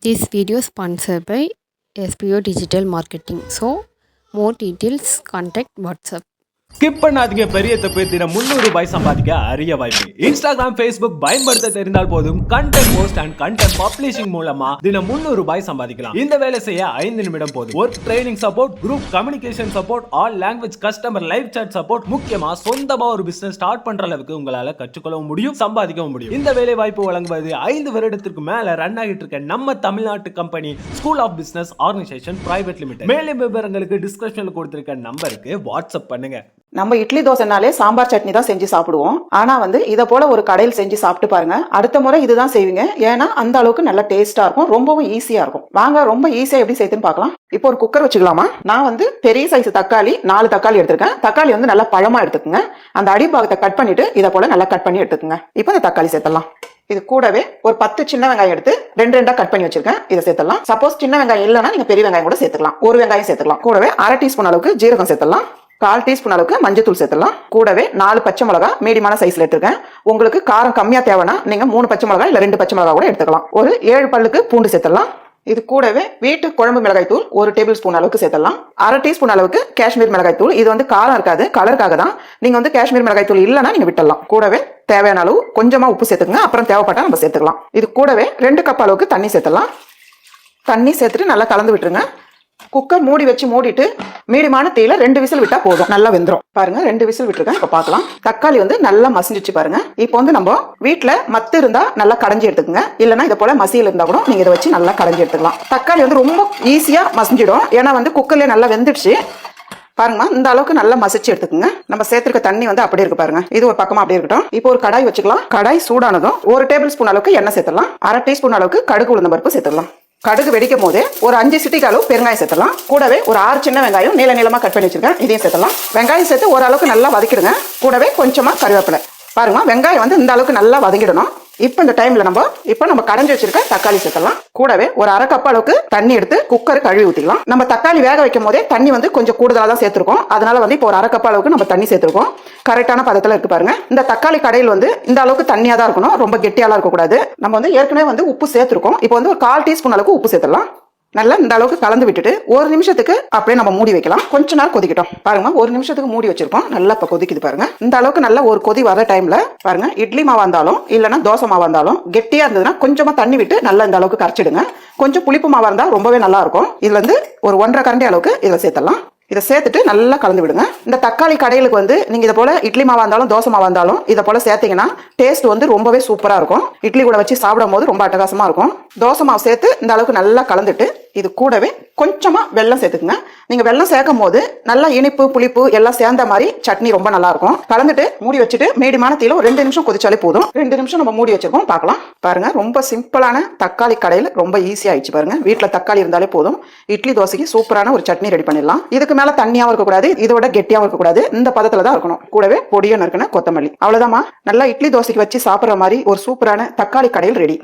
This video is sponsored by SPO Digital Marketing. So, more details, contact WhatsApp. Skip பண்ணாதீங்க. பெரிய தப்பு. தினம் 300 ரூபாய் சம்பாதிக்க அரிய வாய்ப்பு. இன்ஸ்டாகிராம், ஃபேஸ்புக் பயன்படுத்த தெரிந்தால் போதும் content post and content publishing மூலமா தினம் 300 ரூபாய் சம்பாதிக்கலாம். இந்த வேலை செய்ய 5 நிமிடம் போதும். Work training support, group communication support, all language customer live chat support, முக்கியமா சொந்தமா ஒரு பிசினஸ் ஸ்டார்ட் பண்ற அளவுக்கு உங்களால கற்றுக்கொள்ளவும் முடியும், சம்பாதிக்கவும் முடியும். இந்த வேலை வாய்ப்பு வழங்குவது 5 வருடத்திற்கு மேல ரன் ஆகிட்டு இருக்க நம்ம தமிழ்நாட்டு company school of business organisation private limited. மேலும் விவரங்களுக்கு டிஸ்கிரிப்ஷன்ல கொடுத்திருக்க நம்பருக்கு வாட்ஸ்அப் பண்ணுங்க. நம்ம இட்லி தோசைனாலே சாம்பார் சட்னி தான் செஞ்சு சாப்பிடுவோம். ஆனா இதை போல ஒரு கடையில் செஞ்சு சாப்பிட்டு பாருங்க. அடுத்த முறை இதுதான் செய்வீங்க. ஏன்னா அந்த அளவுக்கு நல்ல டேஸ்டா இருக்கும், ரொம்பவும் ஈஸியா இருக்கும். வாங்க ரொம்ப ஈஸியா எப்படி செய்யுதுன்னு பார்க்கலாம். இப்போ ஒரு குக்கர் வச்சுக்கலாமா. நான் பெரிய சைஸ் தக்காளி 4 தக்காளி எடுத்திருக்கேன். தக்காளி நல்லா பழமா எடுத்துக்கோங்க. அந்த அடிப்பாகத்தை கட் பண்ணிட்டு இதை போல நல்லா கட் பண்ணி எடுத்துக்கோங்க. இப்போ இந்த தக்காளி சேர்த்தலாம். இது கூடவே ஒரு 10 சின்ன வெங்காயம் எடுத்து 2 கட் பண்ணி வச்சிருக்கேன். இதை சேர்த்தலாம். சப்போஸ் சின்ன வெங்காயம் இல்லைன்னா நீங்க பெரிய வெங்காயம் கூட சேர்த்துக்கலாம். ஒரு வெங்காயம் சேர்த்துக்கலாம். கூடவே 1/2 டீஸ்பூன் அளவுக்கு ஜீரகம் சேர்த்தலாம். 1/4 டீஸ்பூன் அளவுக்கு மஞ்சத்தூள் சேர்த்துலாம். கூடவே 4 பச்சை மிளகா மீடியமான சைஸ்ல எடுத்துருக்கேன். உங்களுக்கு காரம் கம்மியா தேவைன்னா நீங்க 3 பச்சை மிளகா இல்ல 2 பச்சை மிளகா கூட எடுத்துக்கலாம். ஒரு 7 பல்லுக்கு பூண்டு சேர்த்துலாம். இது கூடவே வீட்டு குழம்பு மிளகாய் தூள் 1 டேபிள் ஸ்பூன் அளவுக்கு சேர்த்தலாம். 1/2 டீஸ்பூன் அளவுக்கு காஷ்மீர் மிளகாய் தூள். இது காரம் இருக்காது, கலருக்காக தான். நீங்க காஷ்மீர் மிளகாய் தூள் இல்லைன்னா நீங்க விட்டுடலாம். கூடவே தேவையான அளவு கொஞ்சமா உப்பு சேர்த்துக்கங்க. அப்புறம் தேவைப்பட்டா நம்ம சேர்த்துக்கலாம். இது கூடவே 2 கப் அளவுக்கு தண்ணி சேர்த்தலாம். தண்ணி சேர்த்துட்டு நல்லா கலந்து விட்டுருங்க. குக்கர் மூடி வச்சு மூடிட்டு மீடியமான தீயில 2 விசில் விட்டா போதும், நல்லா வெந்துரும். பாருங்க 2 விசில் விட்டுருக்கேன். இப்ப பார்க்கலாம். தக்காளி நல்லா மசிஞ்சிச்சு பாருங்க. இப்போ நம்ம வீட்டுல மத்து இருந்தா நல்லா கடைஞ்சி எடுத்துக்கோங்க. இல்லைன்னா இதை போல மசியல் இருந்தா கூட நீங்க இதை வச்சு நல்லா கடைஞ்சி எடுத்துக்கலாம். தக்காளி ரொம்ப ஈஸியா மசிஞ்சிடும். ஏன்னா குக்கர்லயே நல்லா வெந்துடுச்சு. பாருங்க இந்த அளவுக்கு நல்லா மசிச்சு எடுத்துக்கோங்க. நம்ம சேர்த்திருக்க தண்ணி அப்படி இருக்கு பாருங்க. இது ஒரு பக்கமா அப்படியே இருக்கட்டும். இப்போ ஒரு கடாய் வச்சுக்கலாம். கடாய் சூடானதும் 1 டேபிள் ஸ்பூன் அளவுக்கு எண்ணெய் சேர்த்தலாம். 1/2 டீஸ்பூன் அளவுக்கு கடுகு உளுந்த பருப்பு சேர்த்துடலாம். கடுகு வெடிக்கும் போது ஒரு 5 சிட்டிக்கு அளவு பெருங்காயம் சேர்த்தலாம். கூடவே ஒரு 6 சின்ன வெங்காயம் நீளமா கட் பண்ணி வச்சிருக்கேன். இதையும் சேர்த்தலாம். வெங்காயம் சேர்த்து ஓரளவுக்கு நல்லா வதக்கிடுங்க. கூடவே கொஞ்சமா கருவேப்பிலை. பாருங்க வெங்காயம் இந்த அளவுக்கு நல்லா வதங்கிடணும். இப்போ இந்த டைம்ல நம்ம கடைஞ்சி வச்சிருக்க தக்காளி சேர்த்தலாம். கூடவே ஒரு 1/2 கப் அளவுக்கு தண்ணி எடுத்து குக்கர் கழுவி ஊத்திக்கலாம். நம்ம தக்காளி வேக வைக்கும் போதே தண்ணி கொஞ்சம் கூடுதலா தான் சேர்த்திருக்கோம். அதனால இப்போ ஒரு 1/2 கப் அளவுக்கு நம்ம தண்ணி சேர்த்திருக்கோம். கரெக்டான பதத்துல இருக்கு பாருங்க. இந்த தக்காளி கடையில் இந்த அளவுக்கு தண்ணியா தான் இருக்கணும், ரொம்ப கெட்டியாலாம் இருக்க கூடாது. நம்ம ஏற்கனவே உப்பு சேர்த்திருக்கோம். இப்போ ஒரு 1/4 டீஸ்பூன் அளவுக்கு உப்பு சேர்த்தலாம். நல்லா இந்த அளவுக்கு கலந்து விட்டுட்டு 1 நிமிஷத்துக்கு அப்படியே நம்ம மூடி வைக்கலாம். கொஞ்ச நேரம் கொதிக்கட்டும். பாருங்க 1 நிமிஷத்துக்கு மூடி வச்சிருக்கோம். நல்லா இப்ப கொதிக்குது பாருங்க. இந்த அளவுக்கு நல்ல ஒரு கொதி வர டைம்ல பாருங்க, இட்லி மாவா இருந்தாலும் இல்லைன்னா தோசை மாவா இருந்தாலும் கெட்டியா இருந்ததுன்னா கொஞ்சமா தண்ணி விட்டு நல்லா இந்த அளவுக்கு கரைச்சிடுங்க. கொஞ்சம் புளிப்பு மாவா இருந்தா ரொம்பவே நல்லா இருக்கும். இதுல ஒரு 1.5 கரண்டி அளவுக்கு இதை சேர்த்தலாம். இதை சேர்த்துட்டு நல்லா கலந்து விடுங்க. இந்த தக்காளி கடையிலுக்கு நீங்க இதை போல இட்லி மாவா இருந்தாலும் தோசை மாவா இருந்தாலும் இதை போல சேர்த்தீங்கன்னா டேஸ்ட் ரொம்பவே சூப்பரா இருக்கும். இட்லி கூட வச்சு சாப்பிடும் போது ரொம்ப அட்டகாசமா இருக்கும். தோசை மாவு சேர்த்து இந்த அளவுக்கு நல்லா கலந்துட்டு இது கூடவே கொஞ்சமா வெல்லம் சேர்த்துக்குங்க. நீங்க வெல்லம் சேர்க்கும் போது நல்லா இனிப்பு புளிப்பு எல்லாம் சேர்ந்த மாதிரி சட்னி ரொம்ப நல்லா இருக்கும். கலந்துட்டு மூடி வச்சுட்டு மீடியமான தீயில 2 நிமிஷம் கொதிச்சாலே போதும். 2 நிமிஷம் நம்ம மூடி வச்சிருக்கோம். பார்க்கலாம். பாருங்க ரொம்ப சிம்பிளான தக்காளி கடையில் ரொம்ப ஈஸியா ஆயிடுச்சு பாருங்க. வீட்டுல தக்காளி இருந்தாலே போதும், இட்லி தோசைக்கு சூப்பரான ஒரு சட்னி ரெடி பண்ணிடலாம். இதுக்கு மேல தண்ணியாவும் இருக்கக்கூடாது, இதோட கெட்டியாவும் இருக்கக்கூடாது. இந்த பதத்துல தான் இருக்கணும். கூடவே பொடியும் நறுக்குன கொத்தமல்லி. அவ்வளவுதாம்மா. நல்லா இட்லி தோசைக்கு வச்சு சாப்பிடுற மாதிரி ஒரு சூப்பரான தக்காளி கடையில் ரெடி.